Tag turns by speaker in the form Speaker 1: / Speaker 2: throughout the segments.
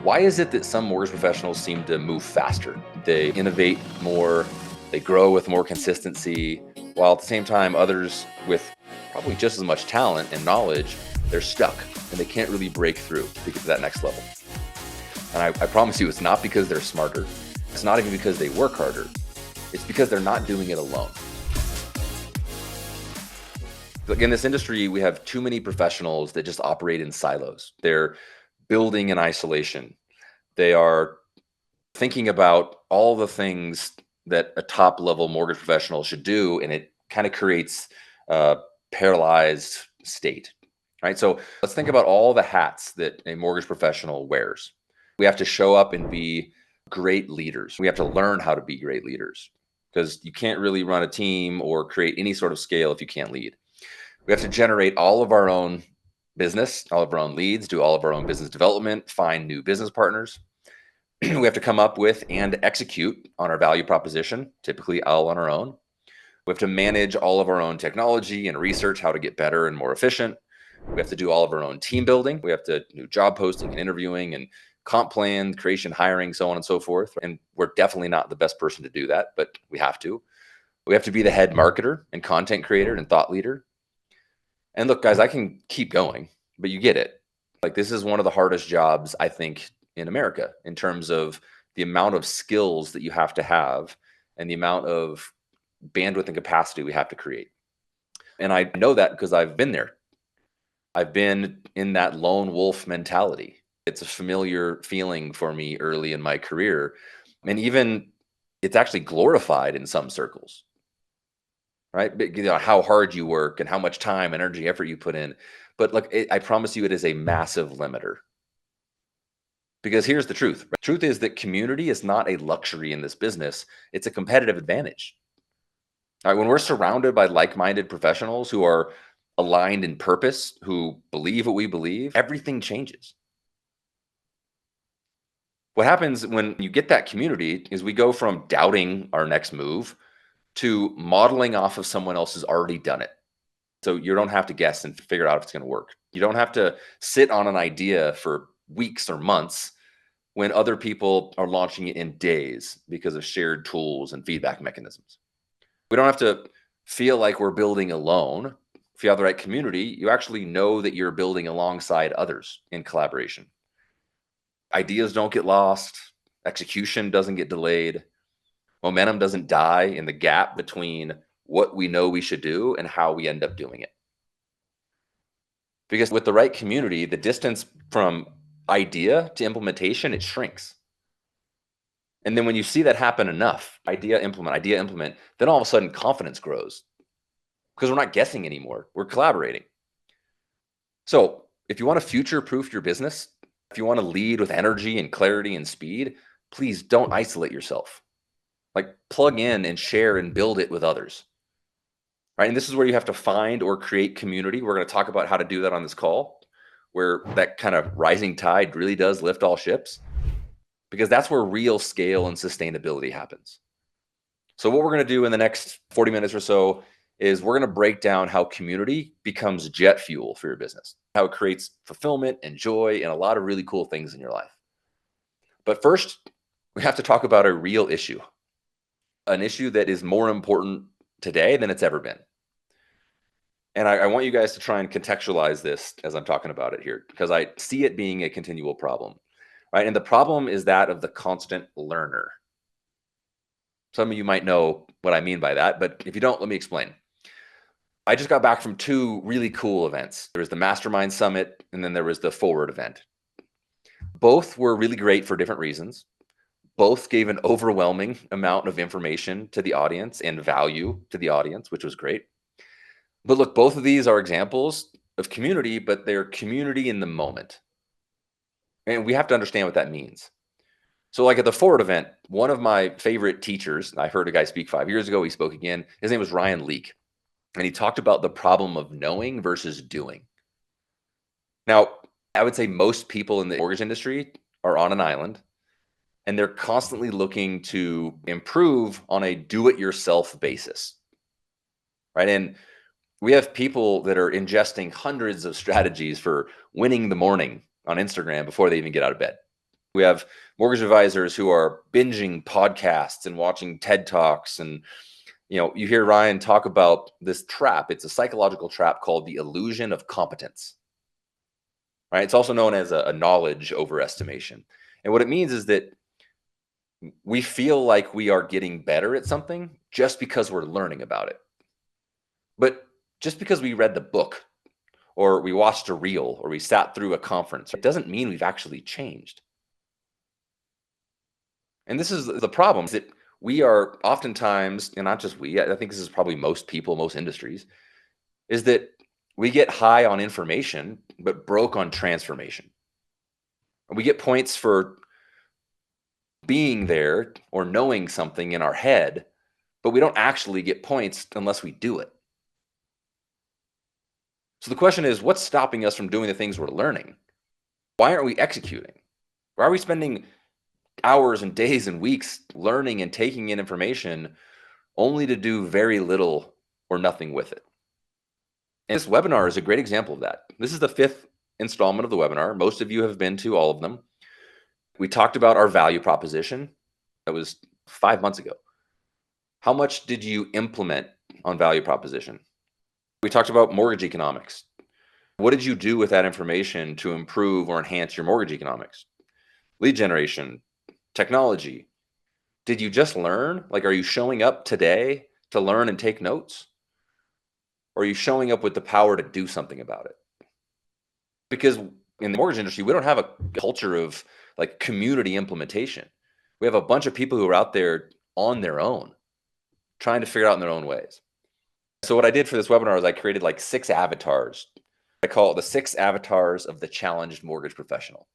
Speaker 1: Why is it that some mortgage professionals seem to move faster? They innovate more, they grow with more consistency, while at the same time, others with probably just as much talent and knowledge, they're stuck and they can't really break through to get to that next level. And I promise you, it's not because they're smarter. It's not even because they work harder. It's because they're not doing it alone. Like in this industry, we have too many professionals that just operate in silos. They're building in isolation. They are thinking about all the things that a top level mortgage professional should do, and it kind of creates a paralyzed state, right? So let's think about all the hats that a mortgage professional wears. We have to show up and be great leaders. We have to learn how to be great leaders because you can't really run a team or create any sort of scale if you can't lead. We have to generate all of our own business, all of our own leads, do all of our own business development, find new business partners. We have to come up with and execute on our value proposition, typically all on our own. We have to manage all of our own technology and research how to get better and more efficient. We have to do all of our own team building. We have to do job posting and interviewing and comp plan, creation, hiring, so on and so forth. And we're definitely not the best person to do that, but we have to. We have to be the head marketer and content creator and thought leader. And look, guys, I can keep going, but you get it. Like, this is one of the hardest jobs, I think, in America in terms of the amount of skills that you have to have and the amount of bandwidth and capacity we have to create. And I know that because I've been there. I've been in that lone wolf mentality. It's a familiar feeling for me early in my career. And even it's actually glorified in some circles, right? But, how hard you work and how much time, energy, effort you put in. But look, I promise you, it is a massive limiter. Because here's the truth. The truth is that community is not a luxury in this business. It's a competitive advantage. All right, when we're surrounded by like-minded professionals who are aligned in purpose, who believe what we believe, everything changes. What happens when you get that community is we go from doubting our next move to modeling off of someone else who's already done it. So you don't have to guess and figure out if it's going to work. You don't have to sit on an idea for weeks or months when other people are launching it in days because of shared tools and feedback mechanisms. We don't have to feel like we're building alone. If you have the right community, you actually know that you're building alongside others in collaboration. Ideas don't get lost. Execution doesn't get delayed. Momentum doesn't die in the gap between what we know we should do and how we end up doing it. Because with the right community, the distance from idea to implementation, it shrinks. And then when you see that happen enough, idea, implement, then all of a sudden confidence grows because we're not guessing anymore. We're collaborating. So if you want to future-proof your business, if you want to lead with energy and clarity and speed, please don't isolate yourself. Like, plug in and share and build it with others. Right? And this is where you have to find or create community. We're going to talk about how to do that on this call, where that kind of rising tide really does lift all ships, because that's where real scale and sustainability happens. So what we're going to do in the next 40 minutes or so is we're going to break down how community becomes jet fuel for your business, how it creates fulfillment and joy and a lot of really cool things in your life. But first, we have to talk about a real issue, an issue that is more important today than it's ever been. And I want you guys to try and contextualize this as I'm talking about it here, because I see it being a continual problem, right? And the problem is that of the constant learner. Some of you might know what I mean by that, but if you don't, let me explain. I just got back from two really cool events. There was the Mastermind Summit, and then there was the Forward event. Both were really great for different reasons. Both gave an overwhelming amount of information to the audience and value to the audience, which was great. But look, both of these are examples of community, but they're community in the moment. And we have to understand what that means. So like at the Forward event, one of my favorite teachers, I heard a guy speak 5 years ago, he spoke again, his name was Ryan Leake. And he talked about the problem of knowing versus doing. Now, I would say most people in the mortgage industry are on an island, and they're constantly looking to improve on a do-it-yourself basis, right? And we have people that are ingesting hundreds of strategies for winning the morning on Instagram before they even get out of bed. We have mortgage advisors who are binging podcasts and watching TED Talks. And, you hear Ryan talk about this trap. It's a psychological trap called the illusion of competence, right? It's also known as a knowledge overestimation. And what it means is that we feel like we are getting better at something just because we're learning about it. But just because we read the book or we watched a reel or we sat through a conference, it doesn't mean we've actually changed. And this is the problem, is that we are oftentimes, and not just we, I think this is probably most people, most industries, is that we get high on information, but broke on transformation. And we get points for being there or knowing something in our head, but we don't actually get points unless we do it. So the question is, what's stopping us from doing the things we're learning? Why aren't we executing? Why are we spending hours and days and weeks learning and taking in information only to do very little or nothing with it? And this webinar is a great example of that. This is the 5th installment of the webinar. Most of you have been to all of them. We talked about our value proposition. That was 5 months ago. How much did you implement on value proposition? We talked about mortgage economics. What did you do with that information to improve or enhance your mortgage economics? Lead generation, technology. Did you just learn? Like, are you showing up today to learn and take notes? Or are you showing up with the power to do something about it? Because in the mortgage industry, we don't have a culture of like community implementation. We have a bunch of people who are out there on their own, trying to figure it out in their own ways. So what I did for this webinar is I created like 6 avatars. I call it the 6 avatars of the challenged mortgage professional.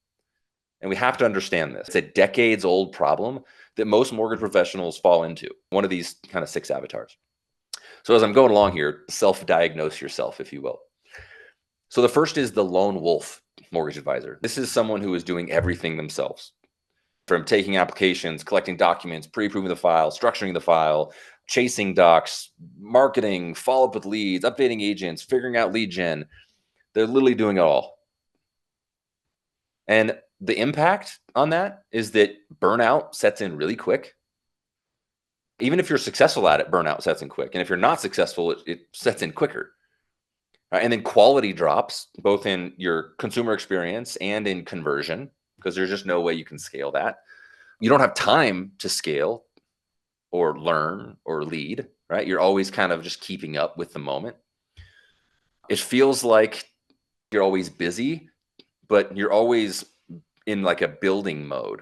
Speaker 1: And we have to understand this. It's a decades old problem that most mortgage professionals fall into, one of these kind of 6 avatars. So as I'm going along here, self-diagnose yourself, if you will. So the first is the lone wolf mortgage advisor. This is someone who is doing everything themselves, from taking applications, collecting documents, pre-approving the file, structuring the file, chasing docs, marketing, follow up with leads, updating agents, figuring out lead gen. They're literally doing it all. And the impact on that is that burnout sets in really quick. Even if you're successful at it, burnout sets in quick. And if you're not successful, it sets in quicker. Right? And then quality drops, both in your consumer experience and in conversion, because there's just no way you can scale that. You don't have time to scale or learn or lead, right? You're always kind of just keeping up with the moment. It feels like you're always busy, but you're always in like a building mode.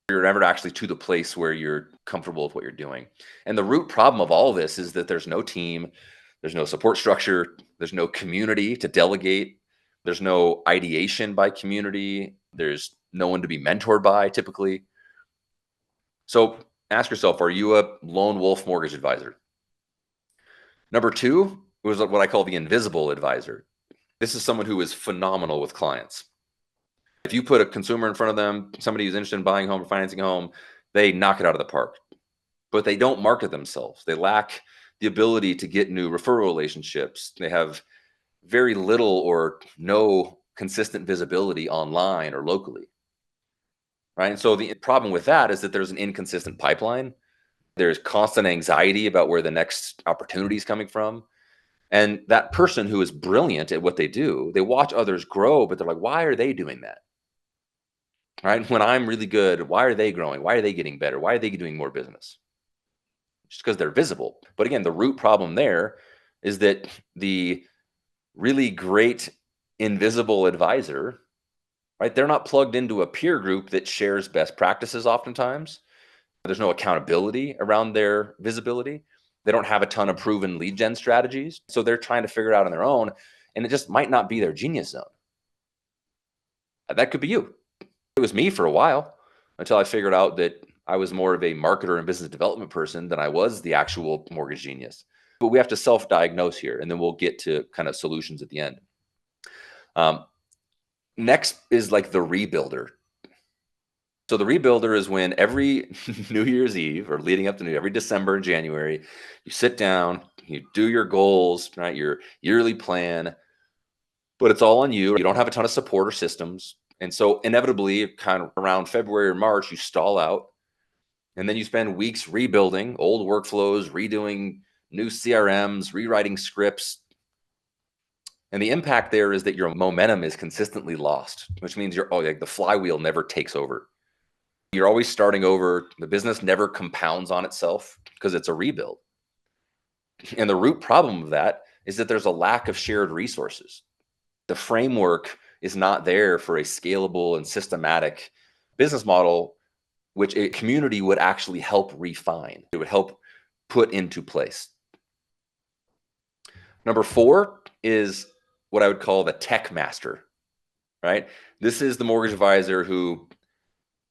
Speaker 1: You're never actually to the place where you're comfortable with what you're doing. And the root problem of all of this is that there's no team, there's no support structure, there's no community to delegate, there's no ideation by community, there's no one to be mentored by typically. So ask yourself, are you a lone wolf mortgage advisor? Number 2 was what I call the invisible advisor. This is someone who is phenomenal with clients. If you put a consumer in front of them, somebody who's interested in buying a home or financing a home, they knock it out of the park. But they don't market themselves. They lack the ability to get new referral relationships. They have very little or no consistent visibility online or locally. Right? And so the problem with that is that there's an inconsistent pipeline. There's constant anxiety about where the next opportunity is coming from. And that person who is brilliant at what they do, they watch others grow, but they're like, why are they doing that? Right? When I'm really good, why are they growing? Why are they getting better? Why are they doing more business? Just because they're visible. But again, the root problem there is that the really great invisible advisor, right? They're not plugged into a peer group that shares best practices oftentimes. There's no accountability around their visibility. They don't have a ton of proven lead gen strategies. So they're trying to figure it out on their own. And it just might not be their genius zone. That could be you. It was me for a while until I figured out that I was more of a marketer and business development person than I was the actual mortgage genius. But we have to self-diagnose here, and then we'll get to kind of solutions at the end. Next is like the rebuilder. So the rebuilder is when every New Year's Eve or leading up to every December and January, you sit down, you do your goals, right? Your yearly plan, but it's all on you. You don't have a ton of support or systems. And so inevitably, kind of around February or March, you stall out. And then you spend weeks rebuilding old workflows, redoing new CRMs, rewriting scripts. And the impact there is that your momentum is consistently lost, which means like the flywheel never takes over. You're always starting over. The business never compounds on itself because it's a rebuild. And the root problem of that is that there's a lack of shared resources. The framework is not there for a scalable and systematic business model, which a community would actually help refine. It would help put into place. Number 4 is what I would call the tech master, right? This is the mortgage advisor who,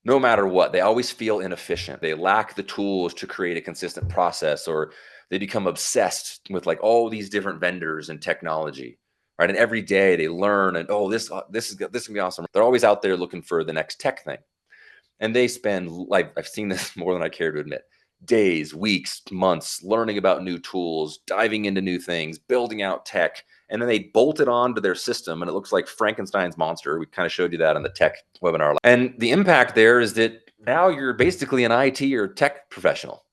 Speaker 1: no matter what, they always feel inefficient. They lack the tools to create a consistent process, or they become obsessed with like all these different vendors and technology, right? And every day they learn and, this is going to be awesome. They're always out there looking for the next tech thing. And they spend, like, I've seen this more than I care to admit, days, weeks, months learning about new tools, diving into new things, building out tech, and then they bolt it onto their system and it looks like Frankenstein's monster. We kind of showed you that on the tech webinar. And the impact there is that now you're basically an IT or tech professional,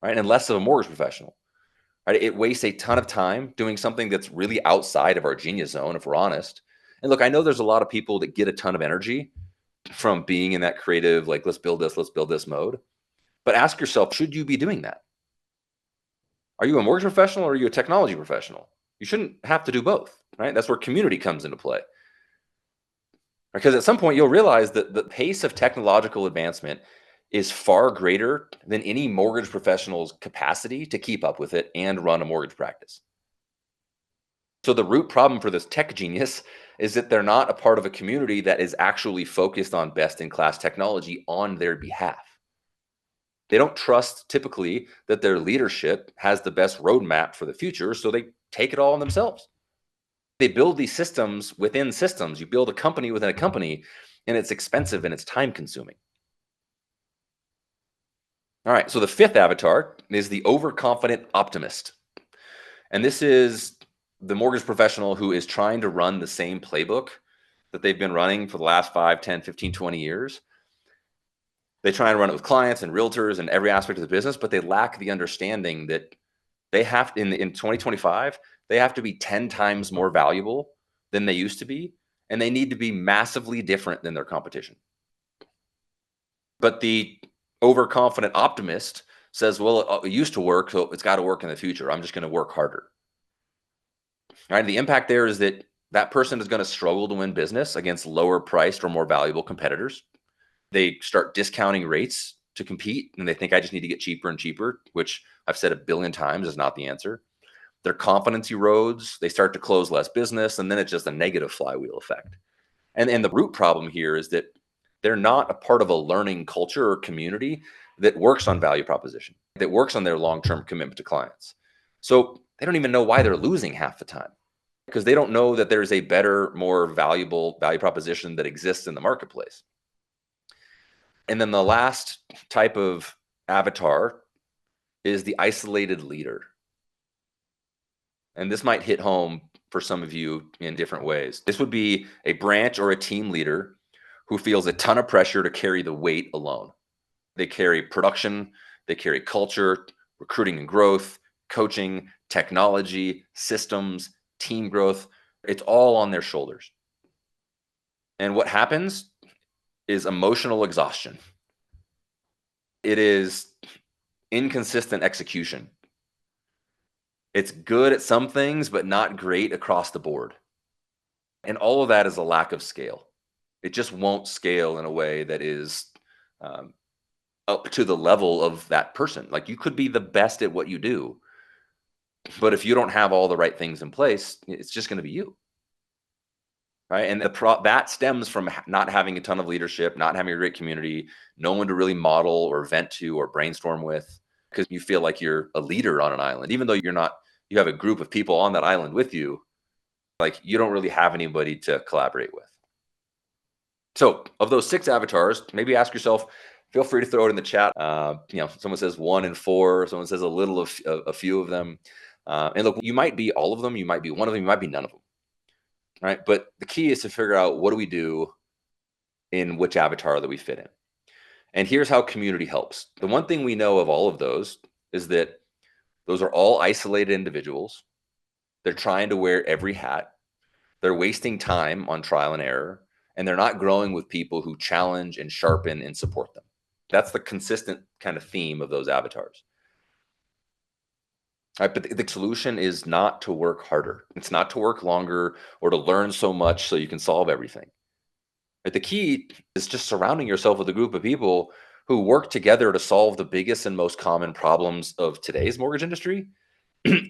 Speaker 1: right? And less of a mortgage professional, right? It wastes a ton of time doing something that's really outside of our genius zone, if we're honest. And look, I know there's a lot of people that get a ton of energy from being in that creative, like, let's build this mode. But ask yourself, should you be doing that? Are you a mortgage professional or are you a technology professional? You shouldn't have to do both, right? That's where community comes into play. Because at some point you'll realize that the pace of technological advancement is far greater than any mortgage professional's capacity to keep up with it and run a mortgage practice. So the root problem for this tech genius is that they're not a part of a community that is actually focused on best-in-class technology on their behalf. They don't trust typically that their leadership has the best roadmap for the future, so they take it all on themselves. They build these systems within systems. You build a company within a company, and it's expensive and it's time consuming. All right, so the 5th avatar is the overconfident optimist. And this is the mortgage professional who is trying to run the same playbook that they've been running for the last 5, 10, 15, 20 years. They try and run it with clients and realtors and every aspect of the business, but they lack the understanding that they have in 2025, they have to be 10 times more valuable than they used to be, and they need to be massively different than their competition. But the overconfident optimist says, well, it used to work, so it's got to work in the future. I'm just going to work harder. All right. The impact there is that that person is going to struggle to win business against lower priced or more valuable competitors. They start discounting rates to compete, and they think I just need to get cheaper and cheaper, which I've said 1 billion times is not the answer. Their confidence erodes. They start to close less business, and then it's just a negative flywheel effect. And the root problem here is that they're not a part of a learning culture or community that works on value proposition, that works on their long-term commitment to clients. So they don't even know why they're losing half the time, because they don't know that there's a better, more valuable value proposition that exists in the marketplace. And then the last type of avatar is the isolated leader. And this might hit home for some of you in different ways. This would be a branch or a team leader who feels a ton of pressure to carry the weight alone. They carry production, they carry culture, recruiting and growth, coaching, technology, systems, team growth. It's all on their shoulders. And what happens is emotional exhaustion. It is inconsistent execution. It's good at some things, but not great across the board. And all of that is a lack of scale. It just won't scale in a way that is up to the level of that person. Like, you could be the best at what you do, but if you don't have all the right things in place, it's just going to be you. Right. And that stems from not having a ton of leadership, not having a great community, no one to really model or vent to or brainstorm with, because you feel like you're a leader on an island, even though you're not. You have a group of people on that island with you. Like, you don't really have anybody to collaborate with. So of those 6 avatars, maybe ask yourself, feel free to throw it in the chat. Someone says 1 and 4, someone says a few of them. And look, you might be all of them. You might be one of them. You might be none of them. Right. But the key is to figure out, what do we do in which avatar that we fit in. And here's how community helps. The one thing we know of all of those is that those are all isolated individuals. They're trying to wear every hat. They're wasting time on trial and error, and they're not growing with people who challenge and sharpen and support them. That's the consistent kind of theme of those avatars. Right, but the solution is not to work harder. It's not to work longer or to learn so much so you can solve everything. But the key is just surrounding yourself with a group of people who work together to solve the biggest and most common problems of today's mortgage industry.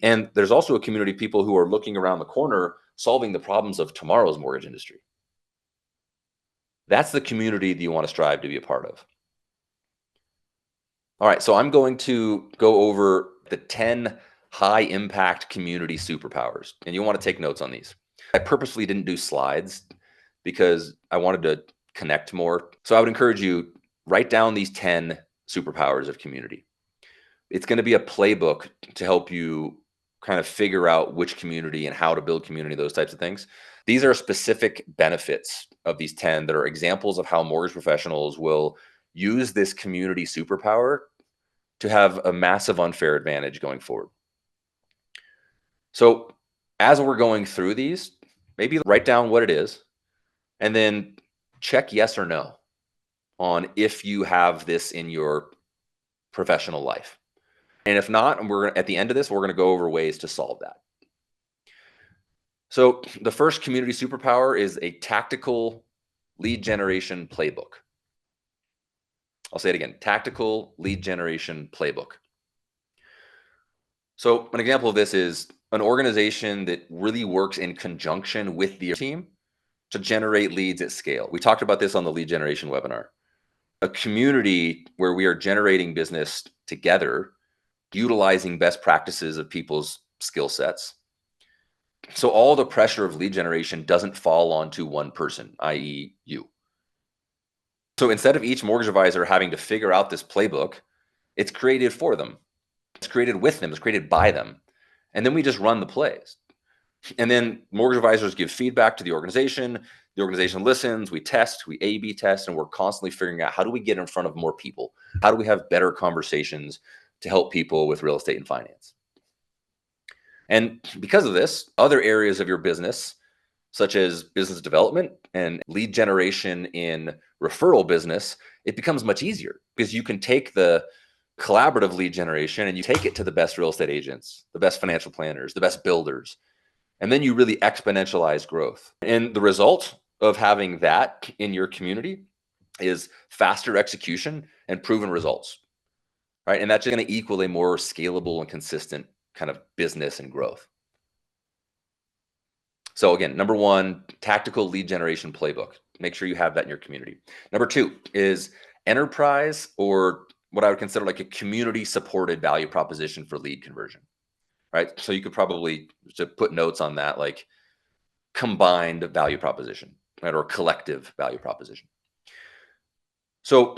Speaker 1: And there's also a community of people who are looking around the corner, solving the problems of tomorrow's mortgage industry. That's the community that you want to strive to be a part of. All right, so I'm going to go over the 10 high impact community superpowers, and you want to take notes on these. I purposely didn't do slides because I wanted to connect more. So I would encourage you, write down these 10 superpowers of community. It's going to be a playbook to help you kind of figure out which community and how to build community, those types of things. These are specific benefits of these 10 that are examples of how mortgage professionals will use this community superpower to have a massive unfair advantage going forward. So as we're going through these, maybe write down what it is and then check yes or no on if you have this in your professional life. And if not, and we're at the end of this, we're going to go over ways to solve that. So the first community superpower is a tactical lead generation playbook. I'll say it again, tactical lead generation playbook. So an example of this is an organization that really works in conjunction with the team to generate leads at scale. We talked about this on the lead generation webinar. A community where we are generating business together, utilizing best practices of people's skill sets. So all the pressure of lead generation doesn't fall onto one person, i.e. you. So instead of each mortgage advisor having to figure out this playbook, it's created for them. It's created with them. It's created by them. And then we just run the plays. And then mortgage advisors give feedback to the organization. The organization listens, we test, we A/B test, and we're constantly figuring out how do we get in front of more people? How do we have better conversations to help people with real estate and finance? And because of this, other areas of your business, such as business development and lead generation in referral business, it becomes much easier because you can take the collaborative lead generation and you take it to the best real estate agents, the best financial planners, the best builders, and then you really exponentialize growth. And the result of having that in your community is faster execution and proven results, right? And that's going to equal a more scalable and consistent kind of business and growth. So again, number one, tactical lead generation playbook. Make sure you have that in your community. Number two is enterprise, or what I would consider like a community supported value proposition for lead conversion, right? So you could probably just put notes on that, like combined value proposition, right? Or collective value proposition. So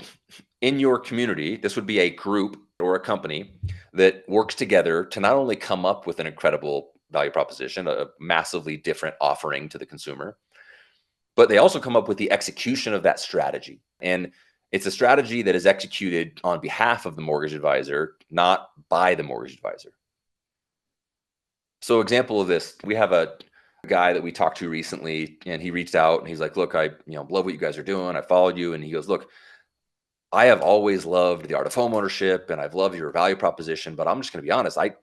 Speaker 1: in your community, this would be a group or a company that works together to not only come up with an incredible value proposition, a massively different offering to the consumer, but they also come up with the execution of that strategy. And it's a strategy that is executed on behalf of the mortgage advisor, not by the mortgage advisor. So example of this, we have a guy that we talked to recently, and he reached out and he's like, look, I love what you guys are doing. I followed you. And he goes, look, I have always loved the art of homeownership and I've loved your value proposition, but I'm just going to be honest. I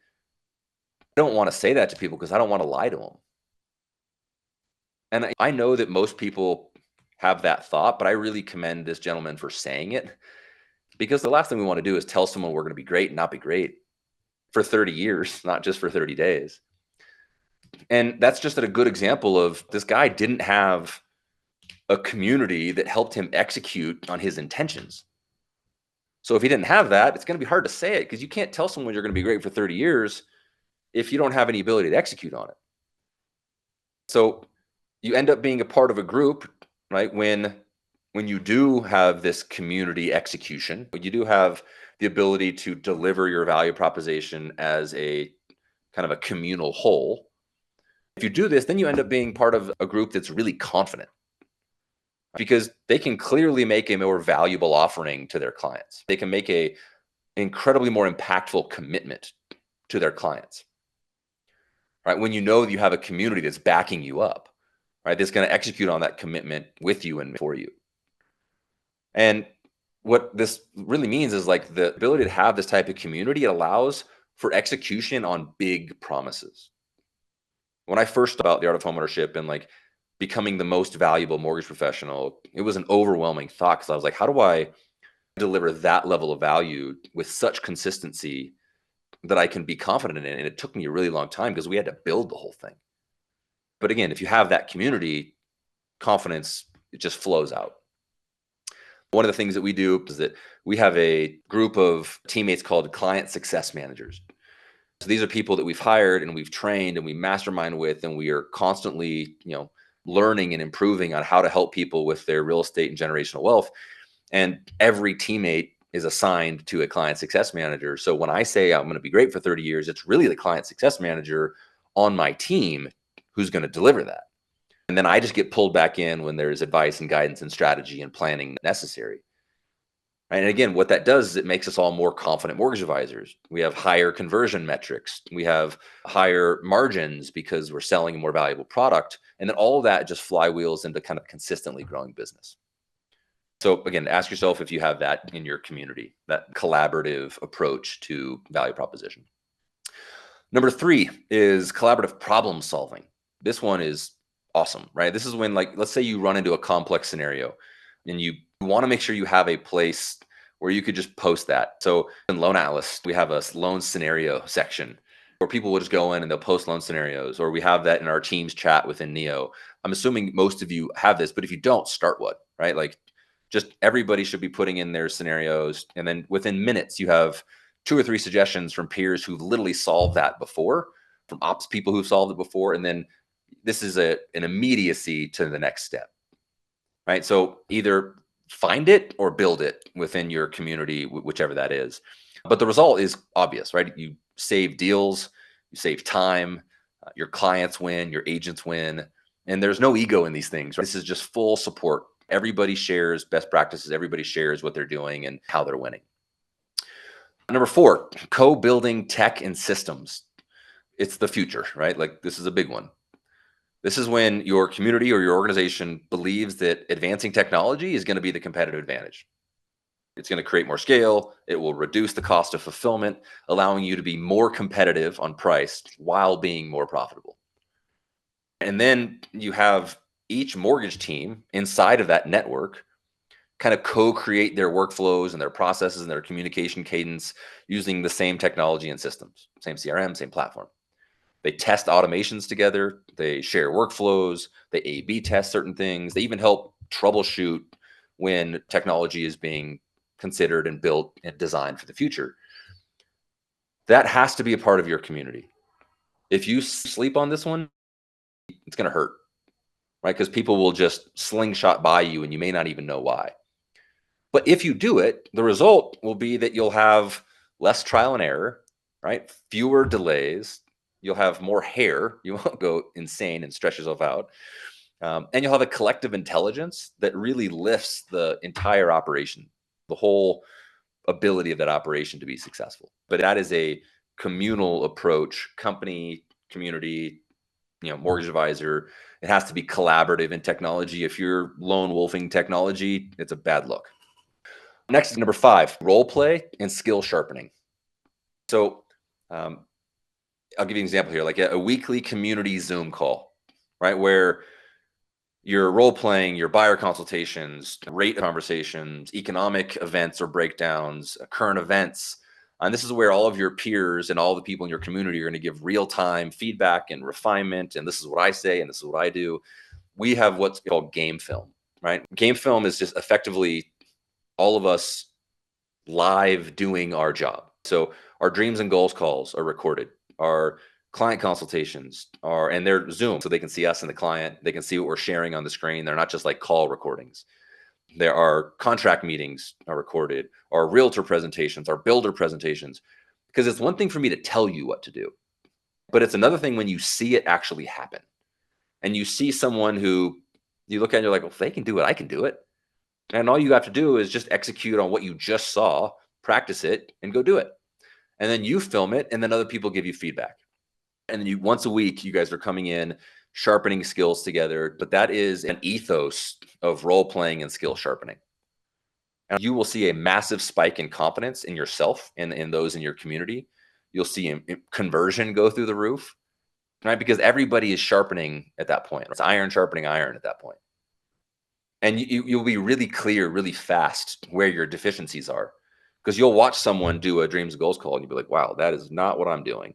Speaker 1: don't want to say that to people because I don't want to lie to them. And I know that most people have that thought, but I really commend this gentleman for saying it, because the last thing we want to do is tell someone we're going to be great and not be great for 30 years, not just for 30 days. And that's just a good example of this guy didn't have a community that helped him execute on his intentions. So if he didn't have that, it's going to be hard to say it, because you can't tell someone you're going to be great for 30 years if you don't have any ability to execute on it. So you end up being a part of a group, right? When you do have this community execution, you do have the ability to deliver your value proposition as a kind of a communal whole. If you do this, then you end up being part of a group that's really confident. because they can clearly make a more valuable offering to their clients. They can make a incredibly more impactful commitment to their clients, right? When you know that you have a community that's backing you up, right? That's going to execute on that commitment with you and for you. And what this really means is like the ability to have this type of community, it allows for execution on big promises. When I first about the art of homeownership and like becoming the most valuable mortgage professional, it was an overwhelming thought because I was like, how do I deliver that level of value with such consistency that I can be confident in? And it took me a really long time because we had to build the whole thing. But again, if you have that community, confidence, it just flows out. One of the things that we do is that we have a group of teammates called client success managers. So these are people that we've hired and we've trained and we mastermind with, and we are constantly, learning and improving on how to help people with their real estate and generational wealth. And every teammate is assigned to a client success manager. So when I say I'm going to be great for 30 years, it's really the client success manager on my team who's going to deliver that. And then I just get pulled back in when there's advice and guidance and strategy and planning necessary. Right? And again, what that does is it makes us all more confident mortgage advisors. We have higher conversion metrics. We have higher margins because we're selling a more valuable product. And then all of that just flywheels into kind of consistently growing business. So again, ask yourself if you have that in your community, that collaborative approach to value proposition. Number 3 is collaborative problem solving. This one is awesome, right? This is when, like, let's say you run into a complex scenario and you want to make sure you have a place where you could just post that. So in Loan Atlas, we have a loan scenario section where people will just go in and they'll post loan scenarios, or we have that in our Teams chat within Neo. I'm assuming most of you have this, but if you don't, start one, right? Like, just everybody should be putting in their scenarios. And then within minutes, you have 2 or 3 suggestions from peers who've literally solved that before, from ops people who've solved it before. And then this is an immediacy to the next step, right? So either find it or build it within your community, whichever that is. But the result is obvious, right? You save deals, you save time, your clients win, your agents win, and there's no ego in these things. Right? This is just full support. Everybody shares best practices. Everybody shares what they're doing and how they're winning. Number 4, co-building tech and systems. It's the future, right? Like, this is a big one. This is when your community or your organization believes that advancing technology is going to be the competitive advantage. It's going to create more scale. It will reduce the cost of fulfillment, allowing you to be more competitive on price while being more profitable. And then you have each mortgage team inside of that network kind of co-create their workflows and their processes and their communication cadence using the same technology and systems, same CRM, same platform. They test automations together. They share workflows. They A/B test certain things. They even help troubleshoot when technology is being considered and built and designed for the future. That has to be a part of your community. If you sleep on this one, it's going to hurt, right? Because people will just slingshot by you and you may not even know why. But if you do it, the result will be that you'll have less trial and error, right? Fewer delays. You'll have more hair. You won't go insane and stress yourself out. And you'll have a collective intelligence that really lifts the entire operation, the whole ability of that operation to be successful. But that is a communal approach, company, community, mortgage advisor. It has to be collaborative in technology. If you're lone wolfing technology, it's a bad look. Next is number 5, role play and skill sharpening. So I'll give you an example here, like a weekly community Zoom call, right? Where you're role playing your buyer consultations, rate conversations, economic events or breakdowns, current events. And this is where all of your peers and all the people in your community are going to give real-time feedback and refinement. And this is what I say, and this is what I do. We have what's called game film, right? Game film is just effectively all of us live doing our job. So our dreams and goals calls are recorded. Our client consultations are, and they're Zoom, so they can see us and the client. They can see what we're sharing on the screen. They're not just like call recordings. There are contract meetings are recorded, our realtor presentations, our builder presentations, because it's one thing for me to tell you what to do, but it's another thing when you see it actually happen. And you see someone who You look at it, you're like, well, if they can do it, I can do it. And all you have to do is just execute on what you just saw, practice it, and go do it. And then you film it, and then other people give you feedback. And then you once a week, you guys are coming in, sharpening skills together. But that is an ethos of role playing and skill sharpening. And you will see a massive spike in confidence in yourself and in those in your community. You'll see conversion go through the roof, right? Because everybody is sharpening at that point. It's iron sharpening iron at that point. And you'll be really clear, really fast where your deficiencies are. Because you'll watch someone do a dreams goals call and you'll be like, wow, that is not what I'm doing.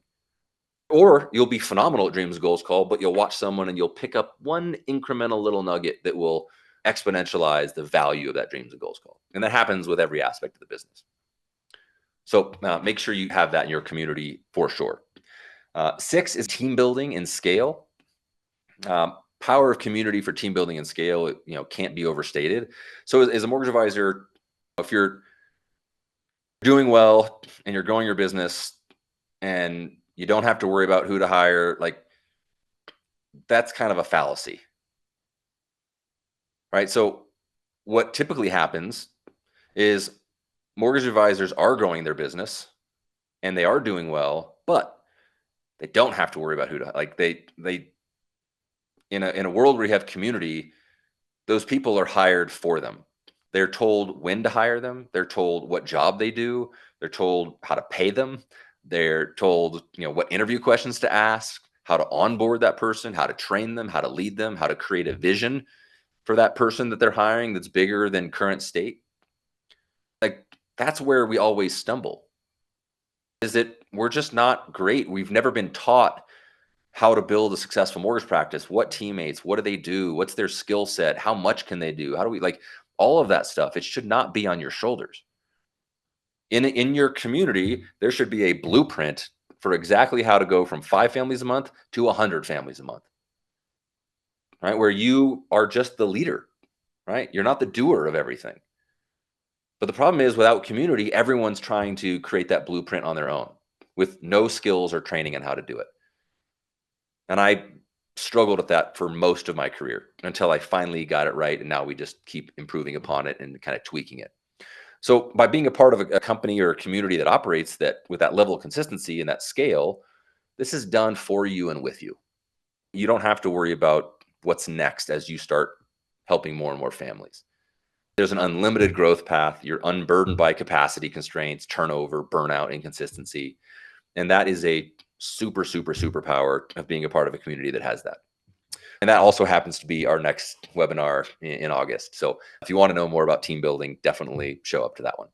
Speaker 1: Or you'll be phenomenal at dreams goals call, but you'll watch someone and you'll pick up one incremental little nugget that will exponentialize the value of that dreams and goals call. And that happens with every aspect of the business. So make sure you have that in your community for sure. 6 is team building and scale. Power of community for team building and scale, can't be overstated. So as a mortgage advisor, if you're doing well and you're growing your business and you don't have to worry about who to hire, like that's kind of a fallacy, right? So what typically happens is mortgage advisors are growing their business and they are doing well, but they don't have to worry about who to, like they in a world where you have community, those people are hired for them. They're told when to hire them. They're told what job they do. They're told how to pay them. They're told, what interview questions to ask, how to onboard that person, how to train them, how to lead them, how to create a vision for that person that they're hiring that's bigger than current state. Like that's where we always stumble. Is that we're just not great. We've never been taught how to build a successful mortgage practice, what teammates, what do they do, what's their skill set, how much can they do, how do we, like all of that stuff. It should not be on your shoulders. In your community, there should be a blueprint for exactly how to go from 5 families a month to 100 families a month, right? Where you are just the leader, right? You're not the doer of everything. But the problem is without community, everyone's trying to create that blueprint on their own with no skills or training on how to do it. And I struggled with that for most of my career until I finally got it right. And now we just keep improving upon it and kind of tweaking it. So by being a part of a company or a community that operates that with that level of consistency and that scale, this is done for you and with you. You don't have to worry about what's next as you start helping more and more families. There's an unlimited growth path. You're unburdened by capacity constraints, turnover, burnout, inconsistency. And that is a superpower of being a part of a community that has that. And that also happens to be our next webinar in August. So if you want to know more about team building, definitely show up to that one.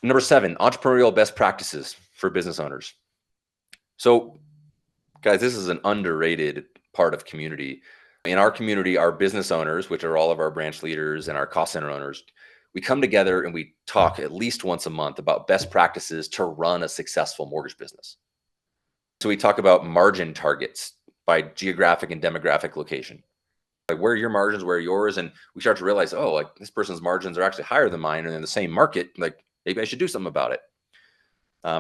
Speaker 1: Number 7, entrepreneurial best practices for business owners. So guys, this is an underrated part of community. In our community, our business owners, which are all of our branch leaders and our cost center owners, we come together and we talk at least once a month about best practices to run a successful mortgage business. So we talk about margin targets by geographic and demographic location. Like where are your margins, where are yours? And we start to realize, oh, like this person's margins are actually higher than mine and in the same market. Like maybe I should do something about it.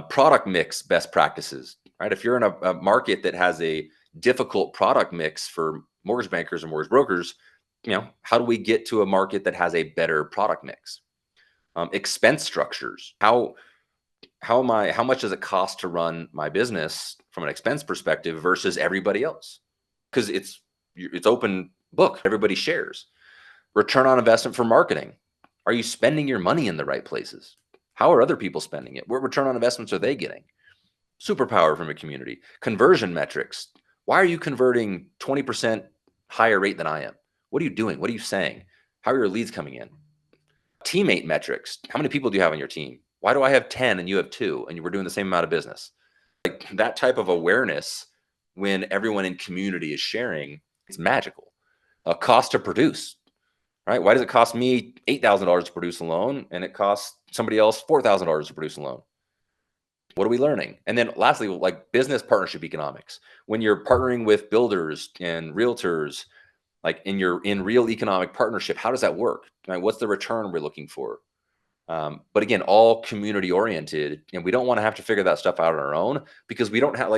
Speaker 1: Product mix best practices, right? If you're in a market that has a difficult product mix for mortgage bankers and mortgage brokers, how do we get to a market that has a better product mix? Expense structures. How much does it cost to run my business from an expense perspective versus everybody else? Because it's open book. Everybody shares. Return on investment for marketing. Are you spending your money in the right places? How are other people spending it? What return on investments are they getting? Superpower from a community. Conversion metrics. Why are you converting 20% higher rate than I am? What are you doing? What are you saying? How are your leads coming in? Teammate metrics. How many people do you have on your team? Why do I have 10 and you have 2 and we're doing the same amount of business? Like that type of awareness when everyone in community is sharing, it's magical. A cost to produce, right? Why does it cost me $8,000 to produce a loan and it costs somebody else $4,000 to produce a loan? What are we learning? And then lastly, like business partnership economics. When you're partnering with builders and realtors, like in real economic partnership, how does that work? Right? What's the return we're looking for? But again, all community oriented, and we don't want to have to figure that stuff out on our own because we don't have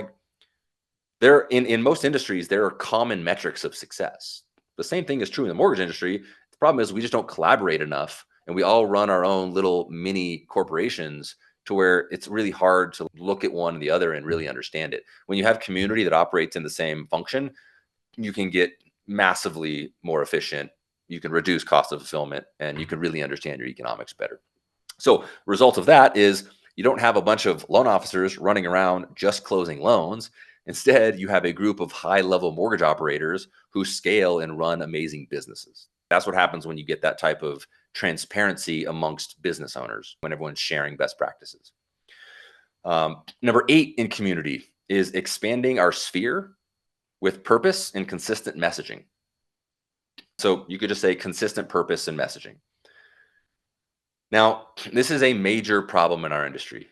Speaker 1: in most industries, there are common metrics of success. The same thing is true in the mortgage industry. The problem is we just don't collaborate enough, and we all run our own little mini corporations to where it's really hard to look at one and the other and really understand it. When you have community that operates in the same function, you can get massively more efficient. You can reduce cost of fulfillment, and you can really understand your economics better. So, result of that is you don't have a bunch of loan officers running around just closing loans. Instead, you have a group of high level mortgage operators who scale and run amazing businesses. That's what happens when you get that type of transparency amongst business owners, when everyone's sharing best practices. Number 8 in community is expanding our sphere with purpose and consistent messaging. So you could just say consistent purpose and messaging. Now, this is a major problem in our industry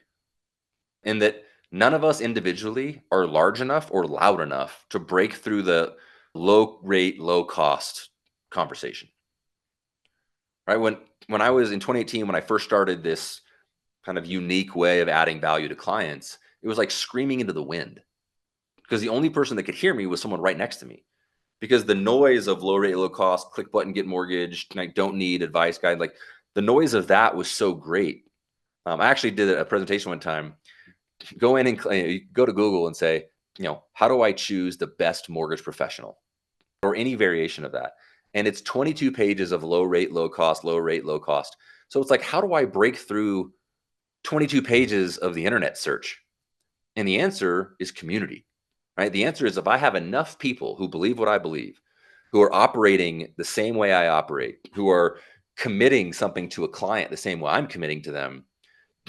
Speaker 1: in that none of us individually are large enough or loud enough to break through the low rate, low cost conversation. Right? When I was in 2018, when I first started this kind of unique way of adding value to clients, it was like screaming into the wind because the only person that could hear me was someone right next to me. Because the noise of low rate, low cost, click button, get mortgaged, I don't need advice guide, like the noise of that was so great. I actually did a presentation one time. Go in and go to Google and say, how do I choose the best mortgage professional or any variation of that? And it's 22 pages of low rate, low cost, low rate, low cost. So it's like, how do I break through 22 pages of the internet search? And the answer is community, right? The answer is if I have enough people who believe what I believe, who are operating the same way I operate, who are committing something to a client the same way I'm committing to them,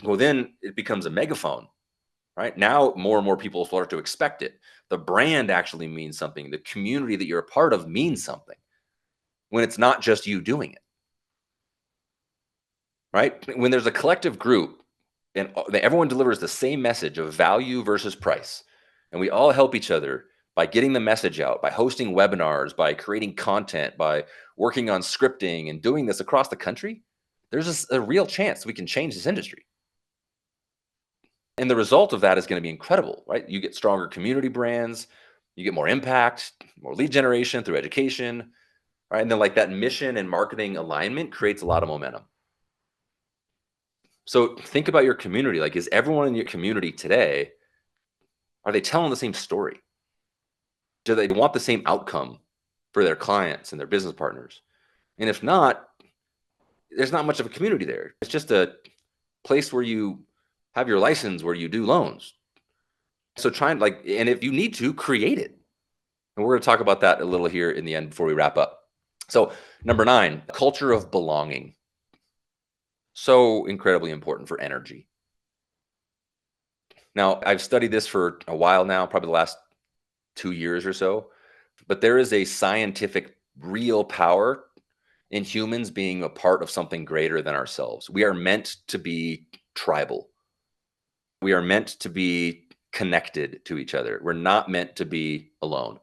Speaker 1: well, then it becomes a megaphone, right? Now, more and more people start to expect it. The brand actually means something. The community that you're a part of means something when it's not just you doing it, right? When there's a collective group and everyone delivers the same message of value versus price, and we all help each other by getting the message out, by hosting webinars, by creating content, by working on scripting and doing this across the country, there's a real chance we can change this industry. And the result of that is going to be incredible, right? You get stronger community brands, you get more impact, more lead generation through education, right? And then like that mission and marketing alignment creates a lot of momentum. So think about your community. Like, is everyone in your community today, are they telling the same story? Do they want the same outcome for their clients and their business partners? And if not, there's not much of a community there. It's just a place where you have your license, where you do loans. So try and and if you need to, create it. And we're going to talk about that a little here in the end before we wrap up. So number 9, culture of belonging. So incredibly important for energy. Now, I've studied this for a while now, probably the last 2 years or so, but there is a scientific real power in humans being a part of something greater than ourselves. We are meant to be tribal. We are meant to be connected to each other. We're not meant to be alone.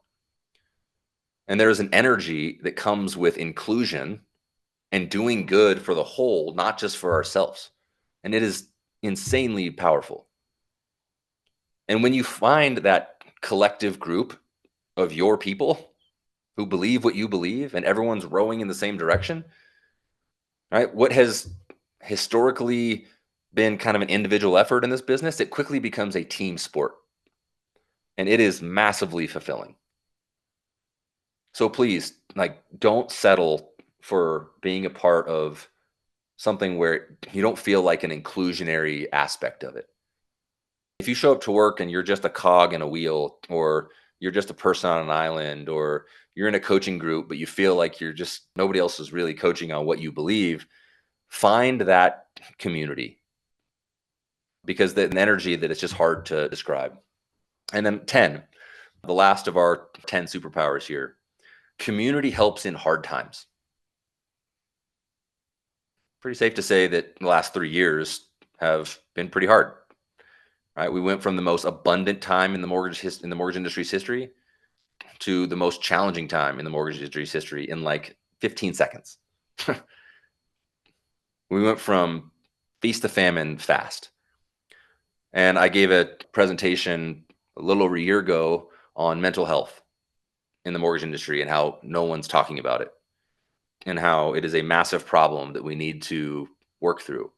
Speaker 1: And there is an energy that comes with inclusion and doing good for the whole, not just for ourselves. And it is insanely powerful. And when you find that collective group of your people who believe what you believe and everyone's rowing in the same direction, right? What has historically been kind of an individual effort in this business, it quickly becomes a team sport. And it is massively fulfilling. So please, don't settle for being a part of something where you don't feel like an inclusionary aspect of it. If you show up to work and you're just a cog in a wheel, or you're just a person on an island, or you're in a coaching group, but you feel like nobody else is really coaching on what you believe, find that community, because the energy that it's just hard to describe. And then 10, the last of our 10 superpowers here, community helps in hard times. Pretty safe to say that the last 3 years have been pretty hard, right? We went from the most abundant time in the mortgage industry's history to the most challenging time in the mortgage industry's history in like 15 seconds. We went from feast to famine fast. And I gave a presentation a little over a year ago on mental health. in the mortgage industry and how no one's talking about it and how it is a massive problem that we need to work through.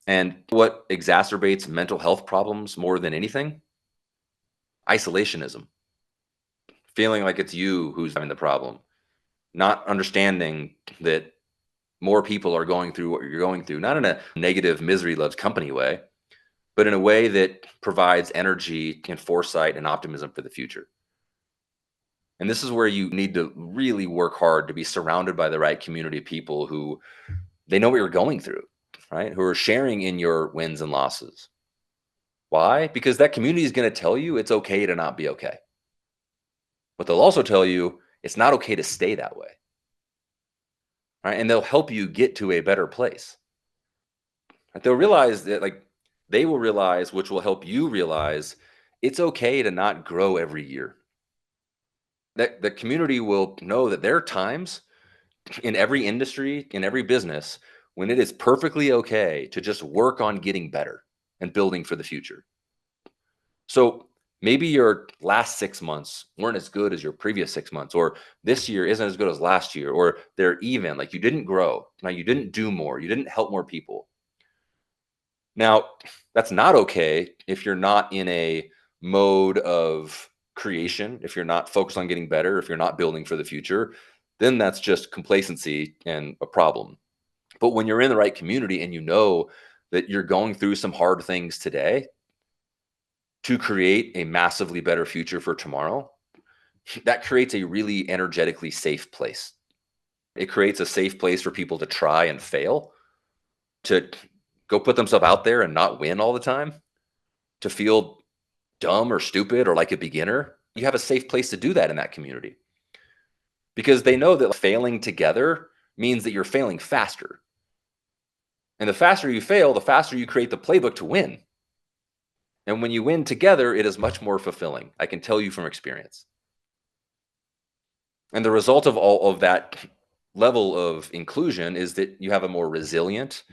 Speaker 1: And what exacerbates mental health problems more than anything? Isolationism. Feeling like it's you who's having the problem, not understanding that more people are going through what you're going through, not in a negative misery loves company way, but in a way that provides energy and foresight and optimism for the future. And this is where you need to really work hard to be surrounded by the right community of people who they know what you're going through, right? Who are sharing in your wins and losses. Why? Because that community is going to tell you it's okay to not be okay. But they'll also tell you it's not okay to stay that way. Right? And they'll help you get to a better place. Like they'll realize that, like, they will realize, which will help you realize it's okay to not grow every year. That the community will know that there are times in every industry, in every business, when it is perfectly okay to just work on getting better and building for the future. So maybe your last 6 months weren't as good as your previous 6 months, or this year isn't as good as last year, or they're even, like you didn't grow. Now you didn't do more, you didn't help more people. Now, that's not okay if you're not in a mode of creation, if you're not focused on getting better, if you're not building for the future, then that's just complacency and a problem. But when you're in the right community and you know that you're going through some hard things today to create a massively better future for tomorrow, that creates a really energetically safe place. It creates a safe place for people to try and fail, to go put themselves out there and not win all the time, to feel dumb or stupid or like a beginner. You have a safe place to do that in that community because they know that failing together means that you're failing faster. And the faster you fail, the faster you create the playbook to win. And when you win together, it is much more fulfilling. I can tell you from experience. And the result of all of that level of inclusion is that you have a more resilient,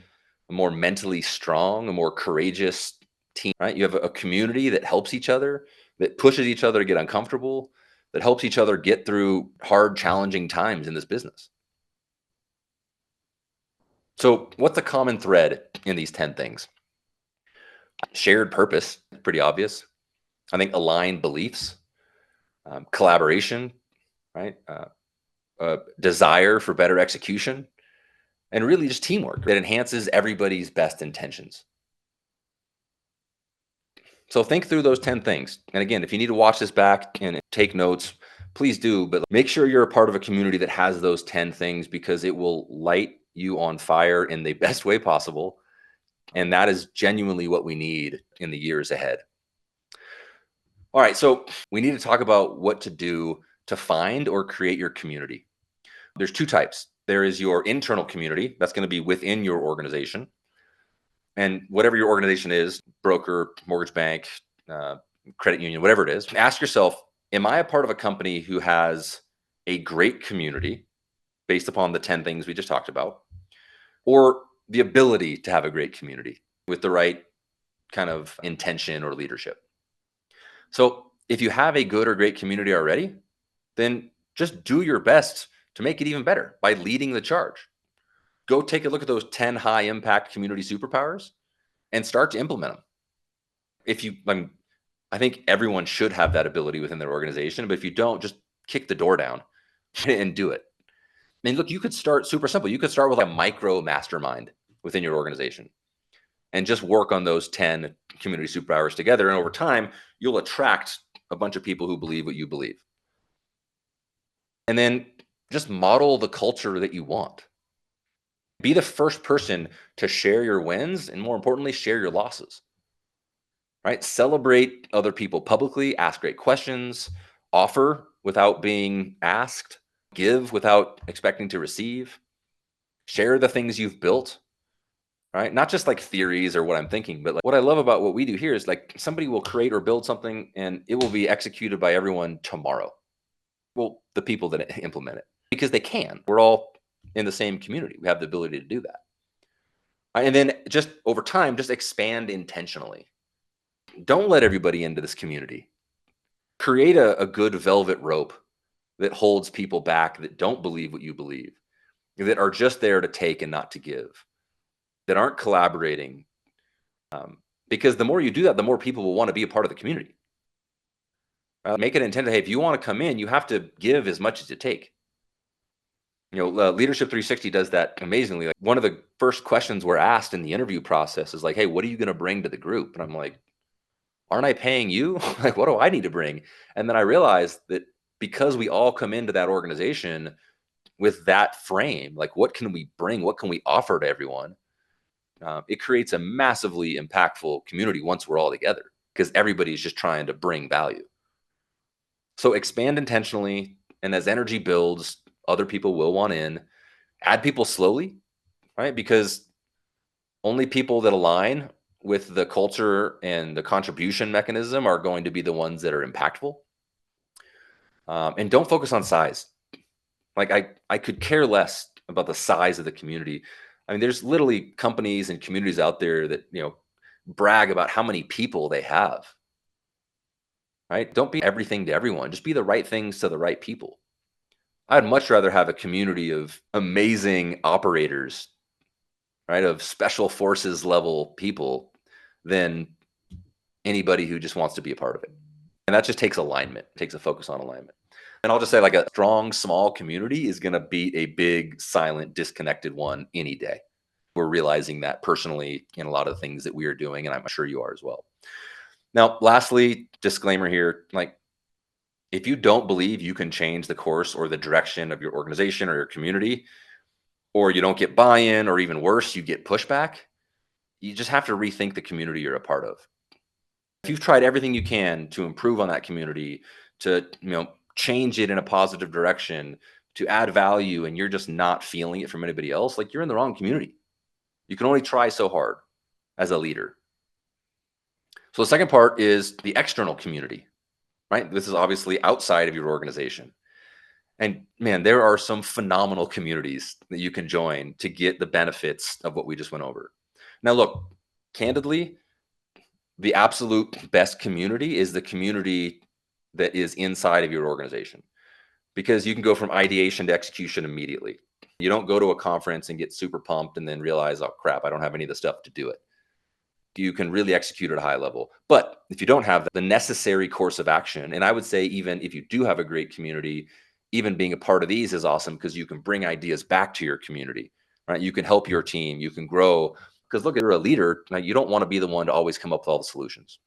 Speaker 1: a more mentally strong, a more courageous team, right? You have a community that helps each other, that pushes each other to get uncomfortable, that helps each other get through hard, challenging times in this business. So, what's the common thread in these 10 things? Shared purpose, pretty obvious. I think aligned beliefs, collaboration, right? Desire for better execution, and really just teamwork that enhances everybody's best intentions. So think through those 10 things. And again, if you need to watch this back and take notes, please do. But make sure you're a part of a community that has those 10 things because it will light you on fire in the best way possible. And that is genuinely what we need in the years ahead. All right. So we need to talk about what to do to find or create your community. There's two types. There is your internal community that's going to be within your organization. And whatever your organization is, broker, mortgage bank, credit union, whatever it is, ask yourself, am I a part of a company who has a great community based upon the 10 things we just talked about, or the ability to have a great community with the right kind of intention or leadership? So if you have a good or great community already, then just do your best to make it even better by leading the charge. Go take a look at those 10 high impact community superpowers and start to implement them. If you, I think everyone should have that ability within their organization, but if you don't, just kick the door down and do it. I mean, look, you could start super simple. You could start with a micro mastermind within your organization and just work on those 10 community superpowers together. And over time, you'll attract a bunch of people who believe what you believe. And then just model the culture that you want. Be the first person to share your wins and, more importantly, share your losses. Right? Celebrate other people publicly, ask great questions, offer without being asked, give without expecting to receive, share the things you've built, right? Not just like theories or what I'm thinking, but like what I love about what we do here is like somebody will create or build something and it will be executed by everyone tomorrow. Well, the people that implement it, because they can. We're all in the same community. We have the ability to do that. And then just over time, just expand intentionally. Don't let everybody into this community. Create a good velvet rope that holds people back that don't believe what you believe, that are just there to take and not to give, that aren't collaborating. Um, because the more you do that, the more people will want to be a part of the community. Make it intended. Hey, if you want to come in, you have to give as much as you take. Leadership 360 does that amazingly. Like, one of the first questions we're asked in the interview process is like, "Hey, what are you going to bring to the group?" And I'm like, "Aren't I paying you? Like, what do I need to bring?" And then I realized that because we all come into that organization with that frame, like, what can we bring? What can we offer to everyone? It creates a massively impactful community once we're all together because everybody's just trying to bring value. So expand intentionally, and as energy builds, other people will want in. Add people slowly, right? Because only people that align with the culture and the contribution mechanism are going to be the ones that are impactful. And don't focus on size. Like, I could care less about the size of the community. I mean, there's literally companies and communities out there that brag about how many people they have. Right? Don't be everything to everyone. Just be the right things to the right people. I'd much rather have a community of amazing operators, right, of special forces level people than anybody who just wants to be a part of it. And that just takes alignment, takes a focus on alignment. And I'll just say, like, a strong, small community is going to beat a big, silent, disconnected one any day. We're realizing that personally in a lot of the things that we are doing, and I'm sure you are as well. Now, lastly, disclaimer here, like, if you don't believe you can change the course or the direction of your organization or your community, or you don't get buy-in, or even worse, you get pushback, you just have to rethink the community you're a part of. If you've tried everything you can to improve on that community, to change it in a positive direction, to add value, and you're just not feeling it from anybody else, like, you're in the wrong community. You can only try so hard as a leader. So the second part is the external community, right? This is obviously outside of your organization. And man, there are some phenomenal communities that you can join to get the benefits of what we just went over. Now, look, candidly, the absolute best community is the community that is inside of your organization, because you can go from ideation to execution immediately. You don't go to a conference and get super pumped and then realize, oh crap, I don't have any of the stuff to do it. You can really execute at a high level. But if you don't have the necessary course of action, and I would say, even if you do have a great community, even being a part of these is awesome, because you can bring ideas back to your community, right? You can help your team, you can grow. Because look, you're a leader, now you don't want to be the one to always come up with all the solutions.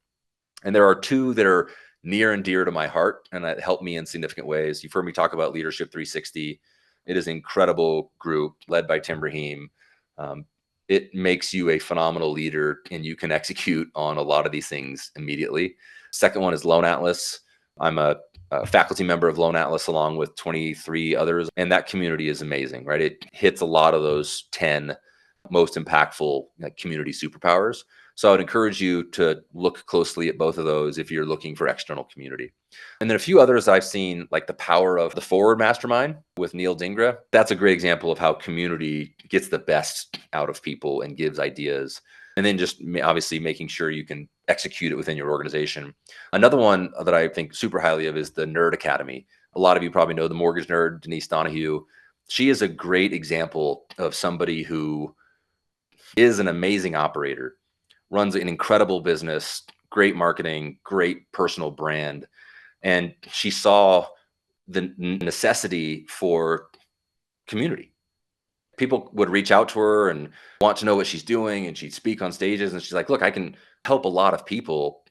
Speaker 1: And there are two that are near and dear to my heart and that help me in significant ways. You've heard me talk about Leadership 360. It is an incredible group led by Tim Rahim. Um, it makes you a phenomenal leader, and you can execute on a lot of these things immediately. Second one is Lone Atlas. I'm a faculty member of Lone Atlas along with 23 others, and that community is amazing, right? It hits a lot of those 10 most impactful, like, community superpowers. So I would encourage you to look closely at both of those if you're looking for external community. And then a few others I've seen, like the Power of the Forward Mastermind with Neil Dingra. That's a great example of how community gets the best out of people and gives ideas. And then just obviously making sure you can execute it within your organization. Another one that I think super highly of is the Nerd Academy. A lot of you probably know the mortgage nerd, Denise Donahue. She is a great example of somebody who is an amazing operator, runs an incredible business, great marketing, great personal brand. And she saw the necessity for community. People would reach out to her and want to know what she's doing, and she'd speak on stages. And she's like, look, I can help a lot of people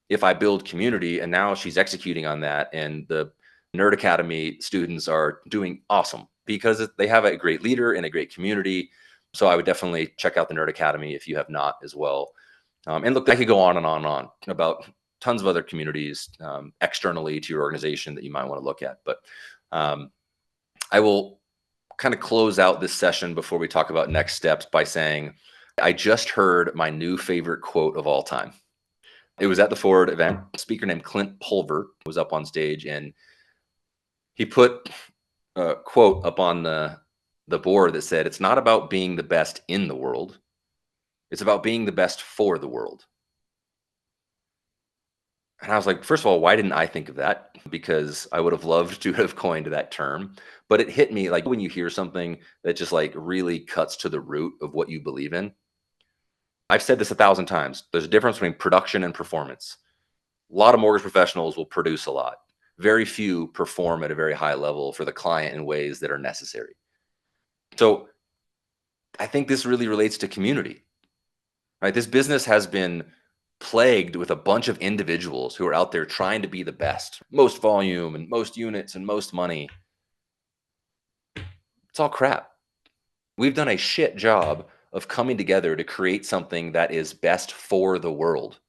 Speaker 1: if I build community. And now she's executing on that. And the Nerd Academy students are doing awesome because they have a great leader and a great community. So I would definitely check out the Nerd Academy if you have not as well. And look, I could go on and on and on about tons of other communities externally to your organization that you might want to look at. But I will kind of close out this session before we talk about next steps by saying, I just heard my new favorite quote of all time. It was at the Forward event. A speaker named Clint Pulver was up on stage, and he put a quote up on the board that said, "It's not about being the best in the world. It's about being the best for the world." And I was like, first of all, why didn't I think of that? Because I would have loved to have coined that term. But it hit me like when you hear something that just like really cuts to the root of what you believe in. I've said this 1,000 times. There's a difference between production and performance. A lot of mortgage professionals will produce a lot. Very few perform at a very high level for the client in ways that are necessary. So I think this really relates to community, right? This business has been plagued with a bunch of individuals who are out there trying to be the best, most volume and most units and most money. It's all crap. We've done a shit job of coming together to create something that is best for the world.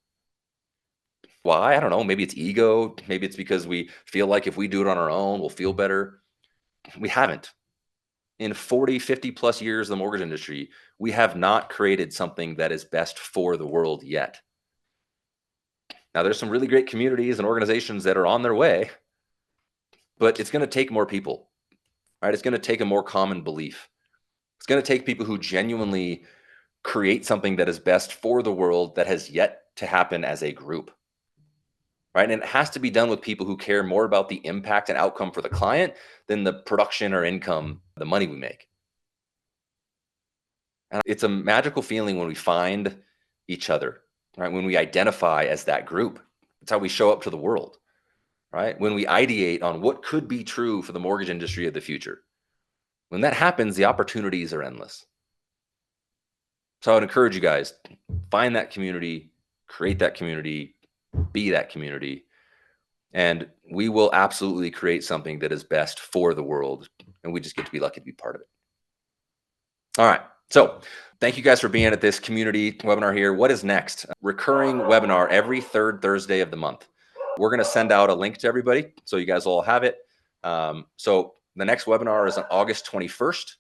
Speaker 1: Why? I don't know. Maybe it's ego. Maybe it's because we feel like if we do it on our own, we'll feel better. We haven't. In 40, 50 plus years of the mortgage industry, we have not created something that is best for the world yet. Now, there's some really great communities and organizations that are on their way, but it's going to take more people, right? It's going to take a more common belief. It's going to take people who genuinely create something that is best for the world that has yet to happen as a group, right? And it has to be done with people who care more about the impact and outcome for the client than the production or income, the money we make. And it's a magical feeling when we find each other, right? When we identify as that group. It's how we show up to the world, right? When we ideate on what could be true for the mortgage industry of the future. When that happens, the opportunities are endless. So I would encourage you guys, find that community, create that community, be that community, and we will absolutely create something that is best for the world. And we just get to be lucky to be part of it. All right. So thank you guys for being at this community webinar here. What is next? Recurring webinar every third Thursday of the month. We're going to send out a link to everybody so you guys all have it. So the next webinar is on August 21st.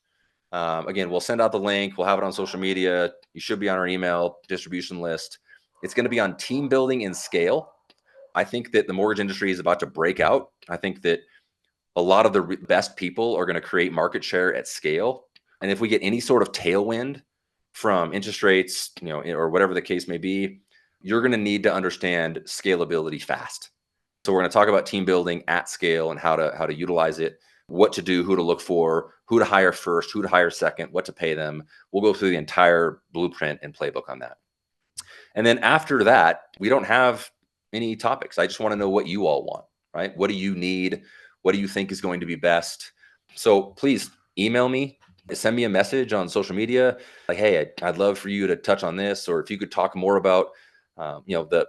Speaker 1: Again, we'll send out the link. We'll have it on social media. You should be on our email distribution list. It's going to be on team building and scale. I think that the mortgage industry is about to break out. I think that a lot of the best people are going to create market share at scale. And if we get any sort of tailwind from interest rates, or whatever the case may be, you're going to need to understand scalability fast. So we're going to talk about team building at scale and how to utilize it, what to do, who to look for, who to hire first, who to hire second, what to pay them. We'll go through the entire blueprint and playbook on that. And then after that, we don't have any topics. I just want to know what you all want, right? What do you need? What do you think is going to be best? So please email me, send me a message on social media. Like, hey, I'd love for you to touch on this, or if you could talk more about, the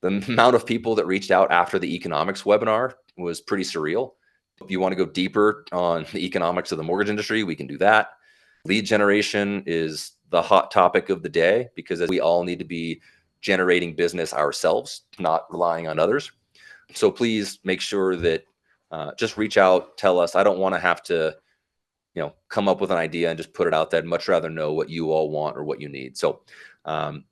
Speaker 1: amount of people that reached out after the economics webinar was pretty surreal. If you want to go deeper on the economics of the mortgage industry, we can do that. Lead generation is the hot topic of the day because we all need to be generating business ourselves, not relying on others. So please make sure that just reach out, tell us. I don't want to have to, come up with an idea and just put it out there. I'd much rather know what you all want or what you need. So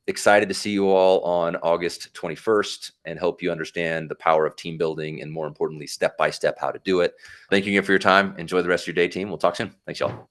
Speaker 1: excited to see you all on August 21st and help you understand the power of team building and, more importantly, step-by-step how to do it. Thank you again for your time. Enjoy the rest of your day, team. We'll talk soon. Thanks, y'all.